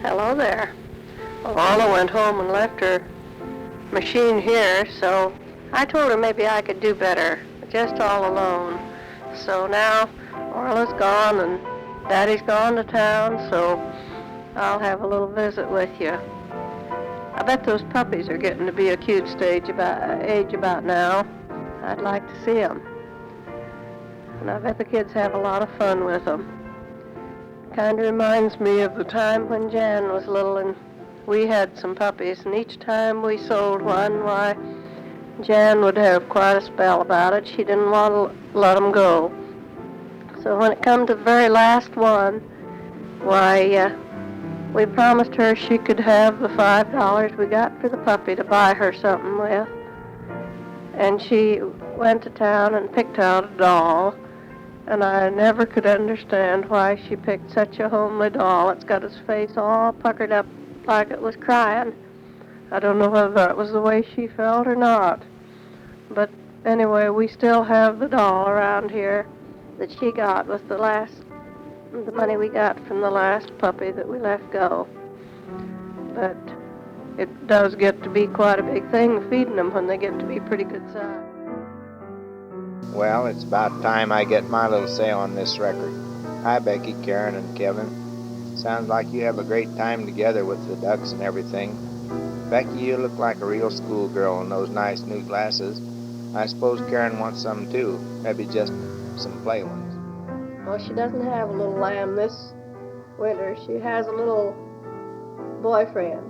Hello there. Well, Anna went home and left her machine here, so I told her maybe I could do better, just all alone. So now Orla's gone and Daddy's gone to town, so I'll have a little visit with you. I bet those puppies are getting to be a cute age about now. I'd like to see them. And I bet the kids have a lot of fun with them. Kind of reminds me of the time when Jan was little and we had some puppies, and each time we sold one, why, Jan would have quite a spell about it. She didn't want to let them go. So when it come to the very last one, why, we promised her she could have the $5 we got for the puppy to buy her something with. And she went to town and picked out a doll. And I never could understand why she picked such a homely doll. It's got its face all puckered up like it was crying. I don't know whether that was the way she felt or not. But anyway, we still have the doll around here that she got with the money we got from the last puppy that we let go. But it does get to be quite a big thing feeding them when they get to be pretty good size. Well, it's about time I get my little say on this record. Hi, Becky, Karen, and Kevin. Sounds like you have a great time together with the ducks and everything. Becky, you look like a real schoolgirl in those nice new glasses. I suppose Karen wants some too, maybe just some play ones. Well, she doesn't have a little lamb this winter. She has a little boyfriend.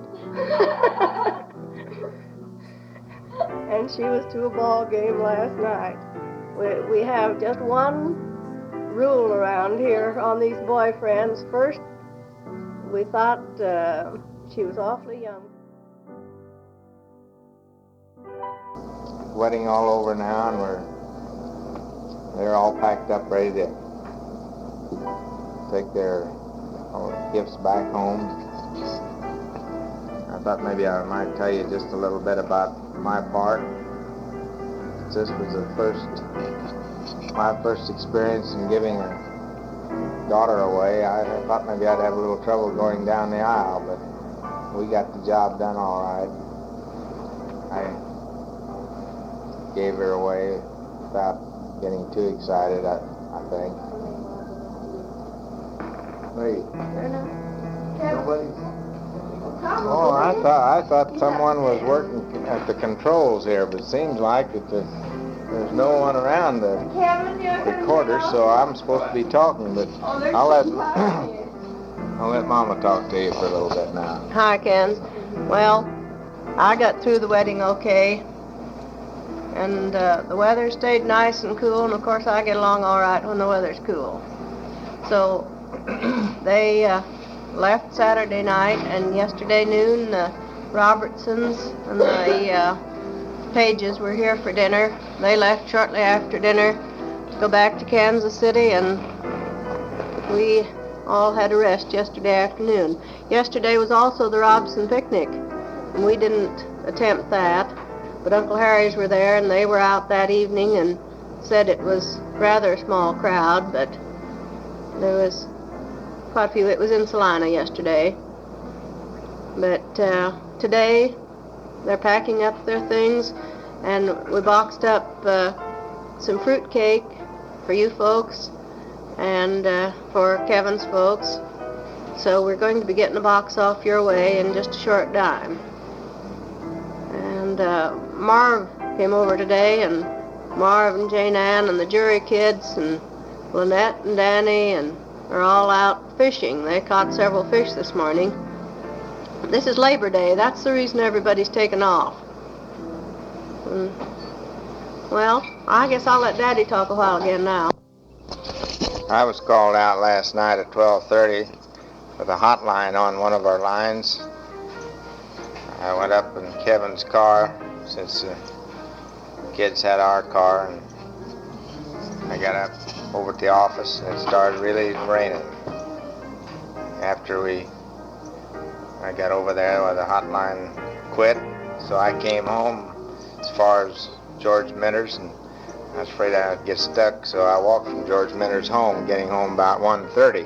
And she was to a ball game last night. We have just one rule around here on these boyfriends. First, we thought she was awfully young. Wedding all over now, and they're all packed up, ready to take their gifts back home. I thought maybe I might tell you just a little bit about my part. This was my first experience in giving a daughter away. I thought maybe I'd have a little trouble going down the aisle, but we got the job done all right. I gave her away without getting too excited, I think. Wait. Nobody? Oh, I thought someone was working at the controls here, but it seems like that there's no one around the recorder, so I'm supposed to be talking, but I'll let Mama talk to you for a little bit now. Hi, Ken. Well, I got through the wedding okay, and the weather stayed nice and cool, and of course I get along all right when the weather's cool. So they left Saturday night, and yesterday noon the Robertsons and the Pages were here for dinner. They left shortly after dinner to go back to Kansas City, and we all had a rest yesterday afternoon. Yesterday was also the Robson picnic, and we didn't attempt that, but Uncle Harry's were there, and they were out that evening and said it was rather a small crowd, but there was quite a few. It was in Salina yesterday. But today they're packing up their things, and we boxed up some fruit cake for you folks and for Kevin's folks. So we're going to be getting a box off your way in just a short time. And Marv came over today, and Marv and Jane Ann and the jury kids and Lynette and Danny and are all out fishing. They caught several fish this morning. This is Labor Day. That's the reason everybody's taken off. Well, I guess I'll let Daddy talk a while again now. I was called out last night at 12:30 with a hotline on one of our lines. I went up in Kevin's car since the kids had our car, and I got up over to the office, and it started really raining. After I got over there, the hotline quit, so I came home as far as George Minter's, and I was afraid I'd get stuck, so I walked from George Minter's home, getting home about 1:30.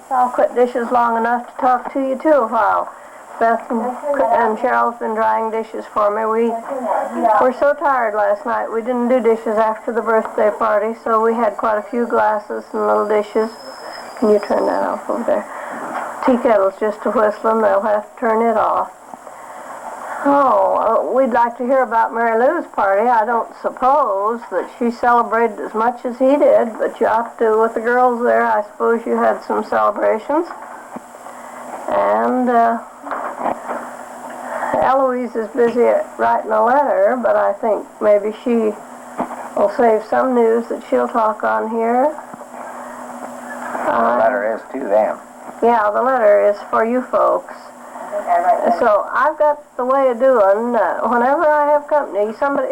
I'll quit dishes long enough to talk to you too while Beth and Cheryl's been drying dishes for me. We were so tired last night. We didn't do dishes after the birthday party, so we had quite a few glasses and little dishes. Can you turn that off over there? Tea kettle's just a whistling. They'll have to turn it off. Oh, we'd like to hear about Mary Lou's party. I don't suppose that she celebrated as much as he did, but you ought to, with the girls there, I suppose you had some celebrations. And Eloise is busy writing a letter, but I think maybe she will save some news that she'll talk on here. The letter is to them. Yeah, the letter is for you folks. So I've got the way of doing, whenever I have company, somebody,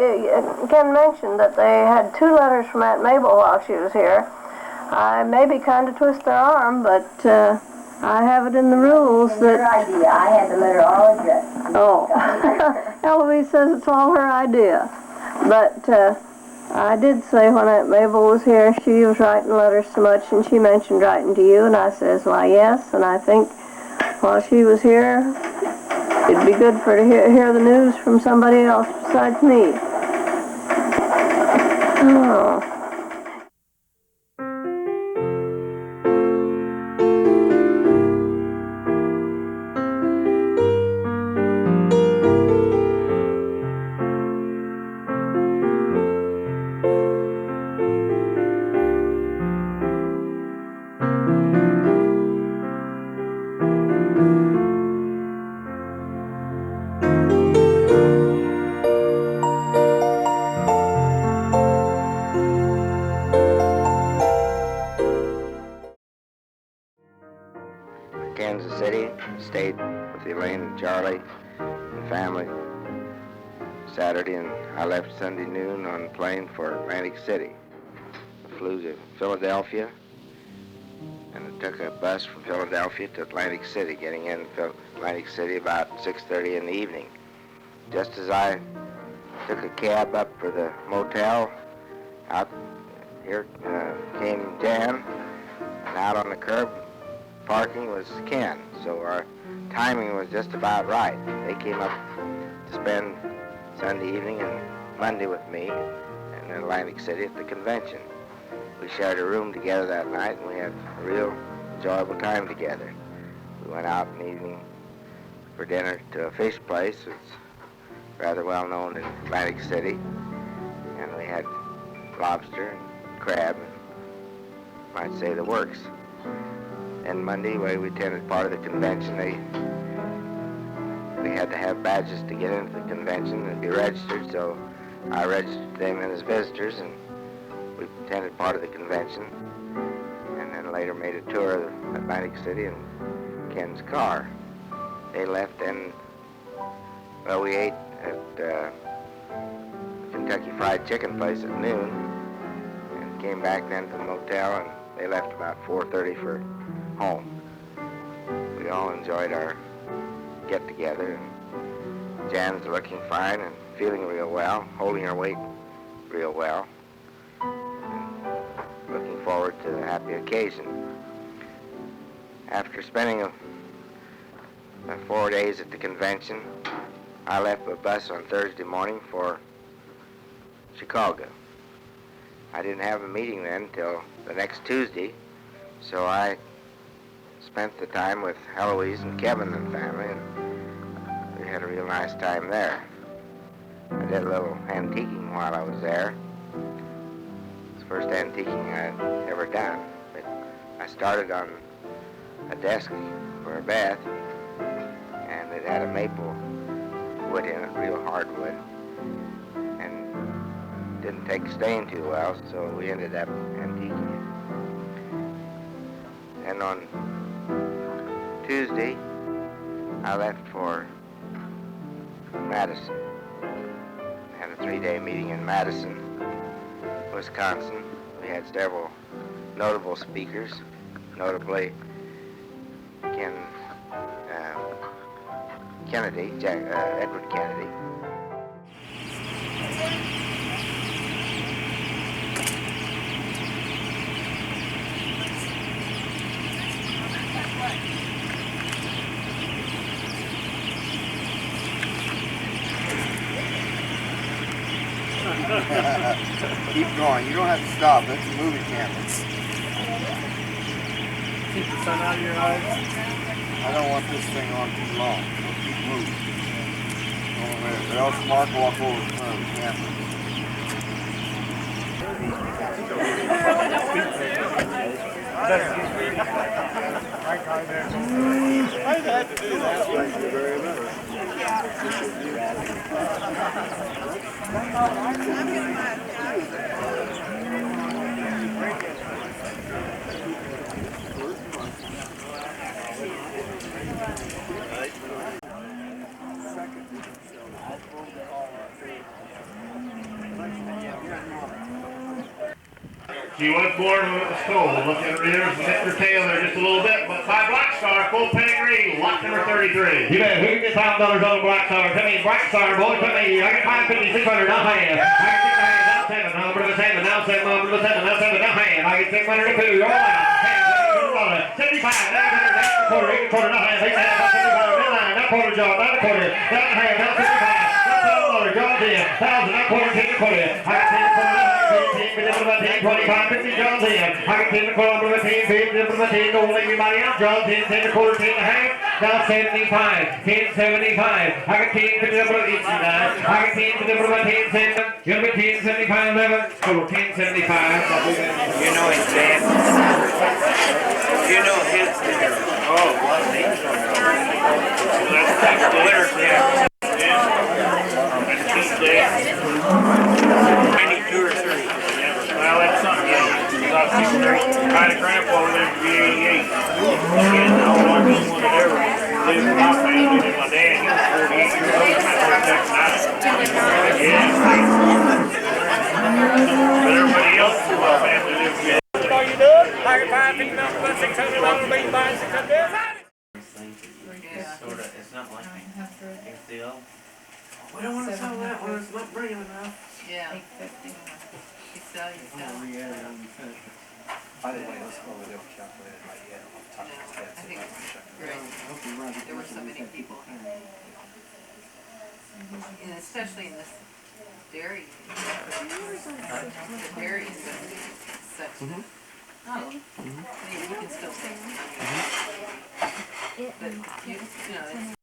Ken mentioned that they had 2 letters from Aunt Mabel while she was here. I maybe kind of twist their arm, but I have it in the rules that... Your idea. I had the letter all addressed. Oh. Eloise says it's all her idea. But I did say when Aunt Mabel was here, she was writing letters so much, and she mentioned writing to you, and I says, why, yes, and I think while she was here, it'd be good for her to hear the news from somebody else besides me. Oh. Kansas City, stayed with Elaine and Charlie and family Saturday, and I left Sunday noon on a plane for Atlantic City. I flew to Philadelphia, and I took a bus from Philadelphia to Atlantic City, getting in Atlantic City about 6:30 in the evening. Just as I took a cab up for the motel, out here came Jan, and out on the curb parking was Ken, so our timing was just about right. They came up to spend Sunday evening and Monday with me in Atlantic City at the convention. We shared a room together that night, and we had a real enjoyable time together. We went out in the evening for dinner to a fish place that's rather well known in Atlantic City, and we had lobster and crab, and might say the works. And Monday, when we attended part of the convention, we had to have badges to get into the convention and be registered, so I registered them in as visitors, and we attended part of the convention, and then later made a tour of Atlantic City in Ken's car. They left, and, well, we ate at Kentucky Fried Chicken place at noon, and came back then to the motel, and they left about 4:30 for home. We all enjoyed our get-together, and Jan's looking fine and feeling real well, holding her weight real well, and looking forward to the happy occasion. After spending 4 days at the convention, I left a bus on Thursday morning for Chicago. I didn't have a meeting then until the next Tuesday, so I spent the time with Eloise and Kevin and family, and we had a real nice time there. I did a little antiquing while I was there. It's the first antiquing I'd ever done. But I started on a desk for a bath, and it had a maple wood in it, real hardwood, and didn't take stain too well, so we ended up antiquing it. And on Tuesday, I left for Madison. Had a 3-day meeting in Madison, Wisconsin. We had several notable speakers, notably Edward Kennedy. Keep going. You don't have to stop. That's a movie camera. Keep the sun out of your eyes. I don't want this thing on too long. So keep moving. Or else Mark will walk over in front of the camera. I'd have to do that. Thank you very much. She was born with a skull. Look at her ears and hit her tail there just a little bit. But by Black Star, full pedigree, lot number 33. You bet. Who can get $5 on Black Star? Come in, Black Star, boy. Come in. I got 550, 600, now hand. I got 600, now 7, number 7, now 7, number 7, now 7, now hand. I got 600 to 2. Roll out. 75, now quarter, now hand. 75, now quarter, John, now quarter, now hand, now 75. John's in. 1,000, now quarter, 10 to 20. I got 10 to 20. 25, 50, John's in. I got 10 to quarter, 10, 50, 10, don't let anybody out. John's in, 10 to quarter, 10 and a half. Now 75, 10, 75. I got 10 to the number of 89. I got 10 to the number of 10, 7. You'll be 10, 75, 11. Total 10, 75. You know his dad. You know his dad. Oh, what a name. That's the winner's dad. Any 2 or 3. Well, that's something, yeah. A lot of people there. I had a grandpa lived to be 88. And all I knew one that ever lived in my family and my dad, he was 48 years old. Yeah. But everybody else in my family lived to be. What are you doing? I got 550 numbers, about 600 dollars, being buying 600 dollars. It's not like it's the old. We don't want to sell that one, it's not bringing enough. Yeah. 850. You sell your stuff. By the way, let's go with the calculator right here off the top of his head. I think it's great. There were so many people here. And especially in this dairy. The dairy is such. Oh. You can still take it. But you know, it's.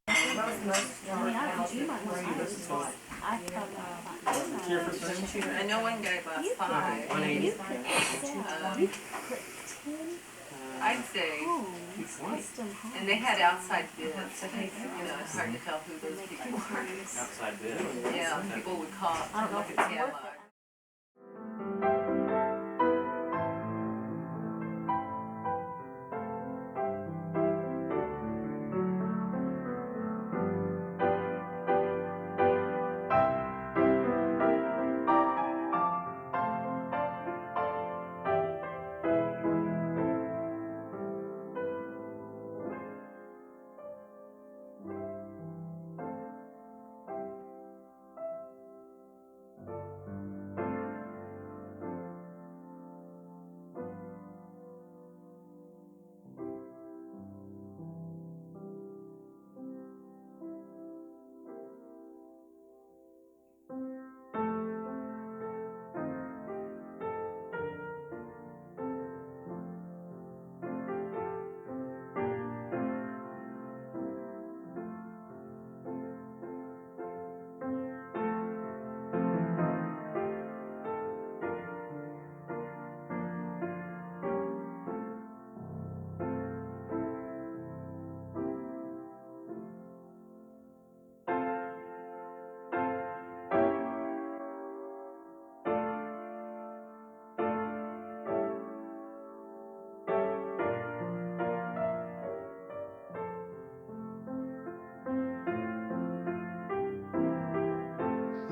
I know one guy bought 5. I'd say, and they had outside bids. You know, it's hard to tell who those people were. Outside bid. Yeah, people would call to look at him.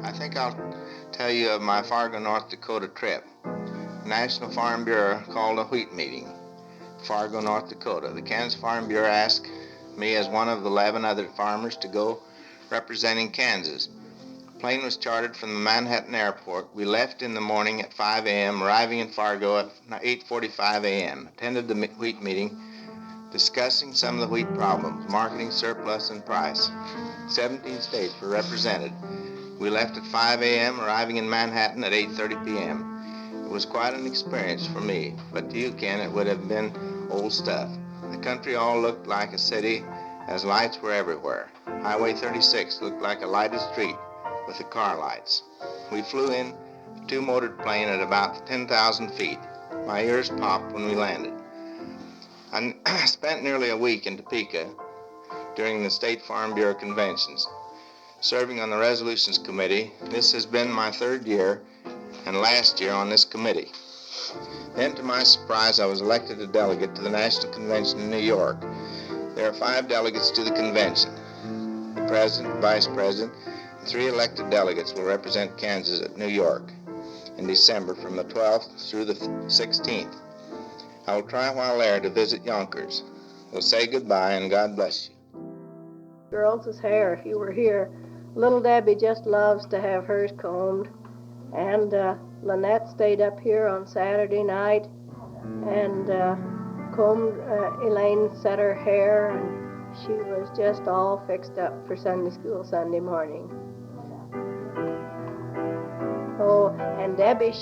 I think I'll tell you of my Fargo, North Dakota trip. National Farm Bureau called a wheat meeting, Fargo, North Dakota. The Kansas Farm Bureau asked me as one of 11 other farmers to go representing Kansas. A plane was chartered from the Manhattan Airport. We left in the morning at 5 a.m., arriving in Fargo at 8:45 a.m. Attended the wheat meeting. discussing some of the wheat problems, marketing, surplus, and price. 17 states were represented. We left at 5 a.m., arriving in Manhattan at 8:30 p.m. It was quite an experience for me, but to you, Ken, it would have been old stuff. The country all looked like a city, as lights were everywhere. Highway 36 looked like a lighted street with the car lights. We flew in a two-motored plane at about 10,000 feet. My ears popped when we landed. I spent nearly a week in Topeka during the State Farm Bureau conventions, serving on the Resolutions Committee. This has been my third year and last year on this committee. Then, to my surprise, I was elected a delegate to the National Convention in New York. There are 5 delegates to the convention. The President, Vice President, and 3 elected delegates will represent Kansas at New York in December from the 12th through the 16th. I will try while there to visit Yonkers. We'll say goodbye and God bless you. Girls' hair, if you were here. Little Debbie just loves to have hers combed. And Lynette stayed up here on Saturday night and combed, Elaine set her hair, and she was just all fixed up for Sunday school Sunday morning. Oh, and Debbie,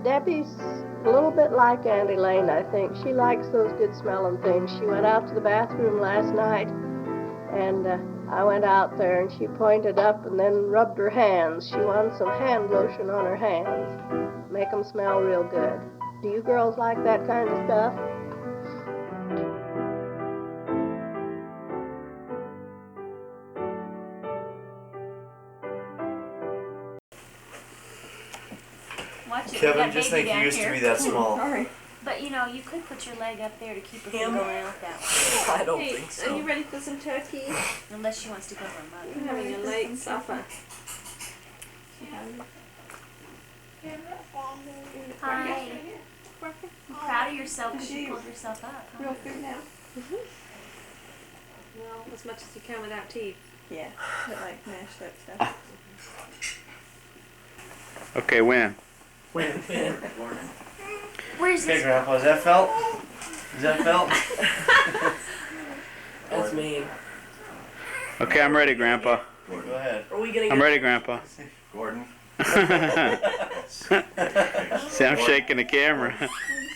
Debbie's a little bit like Aunt Elaine, I think. She likes those good smelling things. She went out to the bathroom last night, and I went out there, and she pointed up and then rubbed her hands. She wants some hand lotion on her hands. Make them smell real good. Do you girls like that kind of stuff? Watch it. Kevin, just think you used to be that small. Sorry. But you know, you could put your leg up there to keep her from going out that way. I don't think so. Are you ready for some turkey? Unless she wants to go to her mother. We're having a late supper. Hi. I'm proud of yourself because you pulled yourself up. Huh? Real food now. Well, as much as you can without teeth. Yeah, but like mashed up stuff. Okay, when? When? Where's Hey, this? Grandpa, is that felt? Is that felt? That's mean. Okay, I'm ready, Grandpa. Go ahead. Are we gonna I'm ready, Grandpa. Gordon. See, I'm shaking the camera.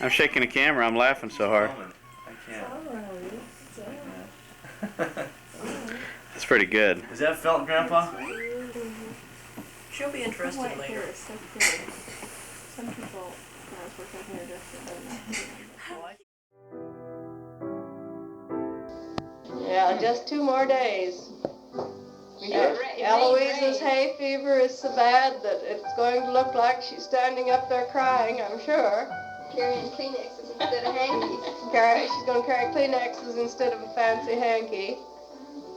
I'm shaking the camera. I'm laughing so hard. I can't. It's pretty good. Is that felt, Grandpa? She'll be interested White later. hair is so pretty. Some people, when I was working here, just Yeah, just 2 more days. Eloise's hay fever is so bad that it's going to look like she's standing up there crying, I'm sure. Carrying Kleenexes instead of hankies. She's going to carry Kleenexes instead of a fancy hanky.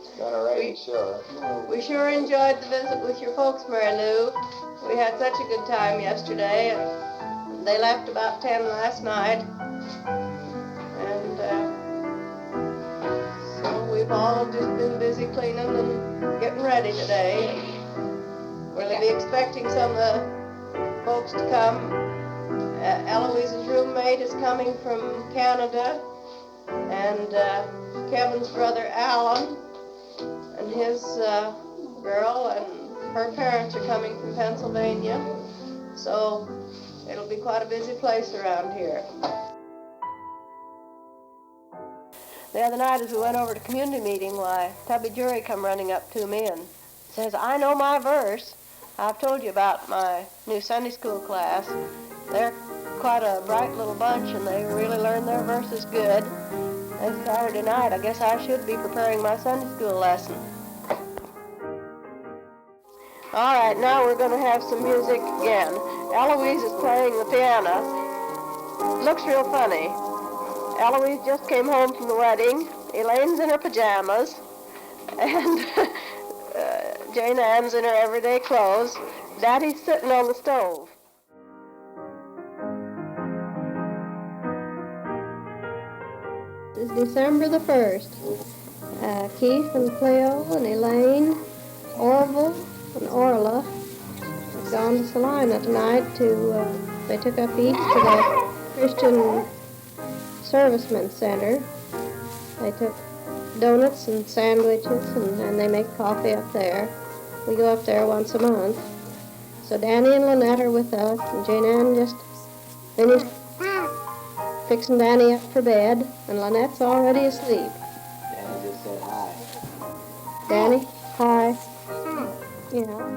It's gonna rain, sure. We sure enjoyed the visit with your folks, Mary Lou. We had such a good time yesterday, and they left about 10 last night. And so we've all just been busy cleaning and getting ready today. We'll be expecting some of the folks to come. Eloise's roommate is coming from Canada, and Kevin's brother Alan and his girl and her parents are coming from Pennsylvania. So it'll be quite a busy place around here. The other night as we went over to community meeting, why, Tubby Jury come running up to me and says, "I know my verse." I've told you about my new Sunday school class. They're quite a bright little bunch and they really learn their verses good. And Saturday night, I guess I should be preparing my Sunday school lesson. All right, now we're going to have some music again. Eloise is playing the piano. Looks real funny. Eloise just came home from the wedding. Elaine's in her pajamas. And Jane Ann's in her everyday clothes. Daddy's sitting on the stove. It's December the 1st. Keith and Cleo and Elaine, Orville and Orla have gone to Salina tonight they took up east to the Christian servicemen's center. They took donuts and sandwiches, and they make coffee up there. We go up there once a month. So Danny and Lynette are with us, and Jane Ann just finished fixing Danny up for bed, and Lynette's already asleep. Danny just said hi. Danny, hi. Yeah.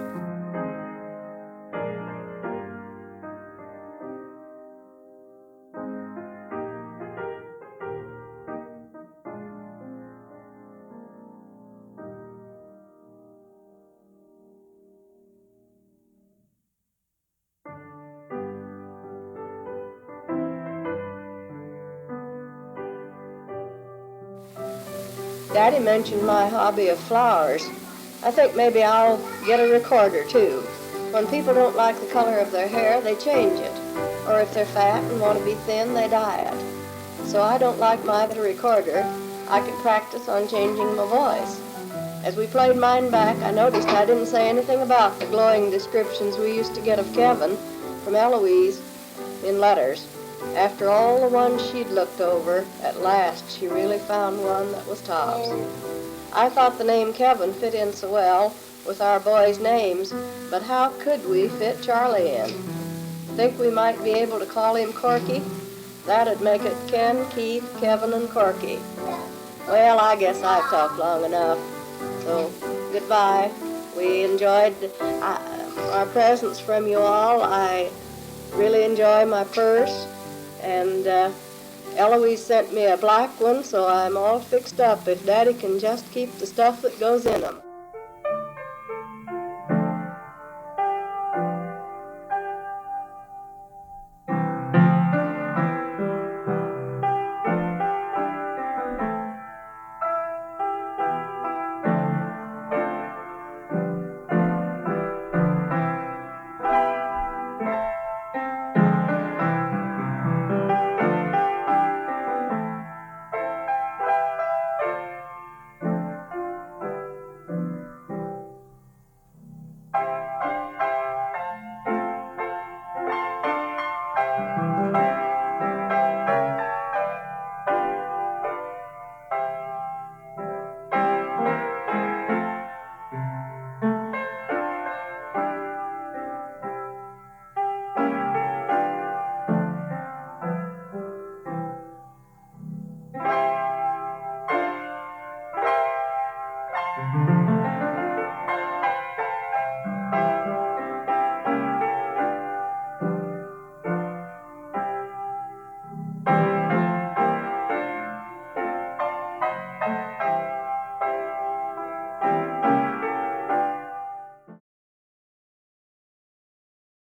Daddy mentioned my hobby of flowers. I think maybe I'll get a recorder too. When people don't like the color of their hair, they change it. Or if they're fat and want to be thin, they dye it. So I don't like my recorder. I could practice on changing my voice. As we played mine back, I noticed I didn't say anything about the glowing descriptions we used to get of Kevin from Eloise in letters. After all the ones she'd looked over, at last she really found one that was tops. I thought the name Kevin fit in so well with our boys' names, but how could we fit Charlie in? Think we might be able to call him Corky? That'd make it Ken, Keith, Kevin, and Corky. Well, I guess I've talked long enough, so goodbye. We enjoyed our presents from you all. I really enjoy my purse. And Eloise sent me a black one, so I'm all fixed up if Daddy can just keep the stuff that goes in them.